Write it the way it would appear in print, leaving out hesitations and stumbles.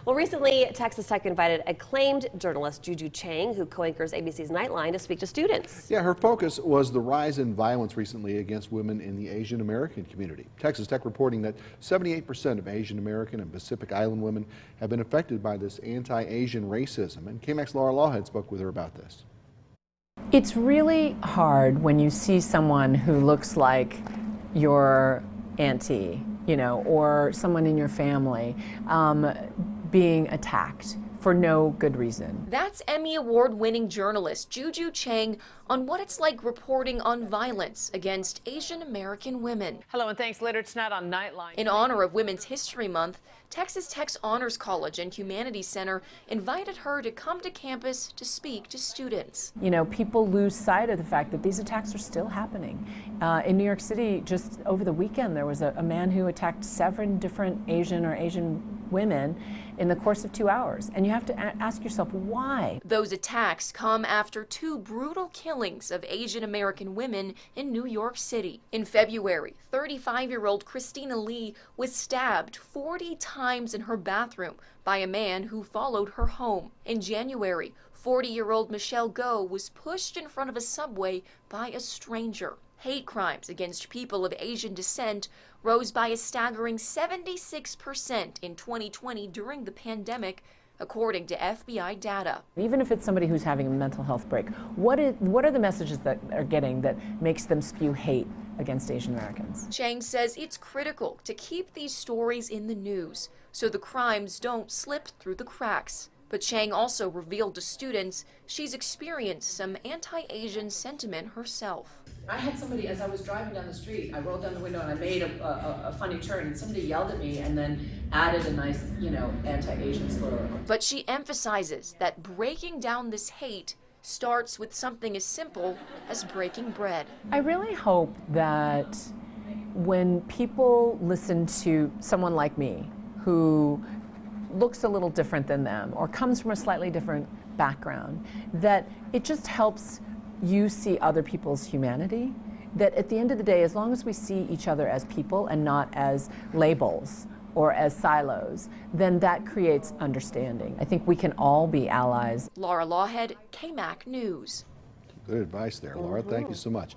Well, recently, Texas Tech invited acclaimed journalist Juju Chang, who co-anchors ABC's Nightline, to speak to students. Yeah, her focus was the rise in violence recently against women in the Asian American community. Texas Tech reporting that 78% of Asian American and Pacific Island women have been affected by this anti-Asian racism. And KAMC Laughead spoke with her about this. It's really hard when you see someone who looks like your auntie, or someone in your family being attacked for no good reason. That's Emmy Award-winning journalist Juju Chang on what it's like reporting on violence against Asian American women. Hello and thanks. Later tonight on Nightline. In honor of Women's History Month, Texas Tech's Honors College and Humanities Center invited her to come to campus to speak to students. People lose sight of the fact that these attacks are still happening. In New York City, just over the weekend, there was a man who attacked 7 different Asian women in the course of 2 hours. And you have to ask yourself, why? Those attacks come after 2 brutal killings of Asian American women in New York City. In February, 35-year-old Christina Lee was stabbed 40 times in her bathroom by a man who followed her home. In January, 40-year-old Michelle Go was pushed in front of a subway by a stranger. Hate crimes against people of Asian descent rose by a staggering 76% in 2020 during the pandemic, according to FBI data. Even if it's somebody who's having a mental health break, what are the messages that they're getting that makes them spew hate against Asian Americans? Chang says it's critical to keep these stories in the news so the crimes don't slip through the cracks. But Chang also revealed to students she's experienced some anti-Asian sentiment herself. I had somebody, as I was driving down the street, I rolled down the window and I made a funny turn, and somebody yelled at me and then added a nice, anti-Asian slur. But she emphasizes that breaking down this hate starts with something as simple as breaking bread. I really hope that when people listen to someone like me, who looks a little different than them or comes from a slightly different background, that it just helps you see other people's humanity. That at the end of the day, as long as we see each other as people and not as labels or as silos, then that creates understanding. I think we can all be allies. Laughead, KAMC News. Good advice there, Laura. Thank you so much.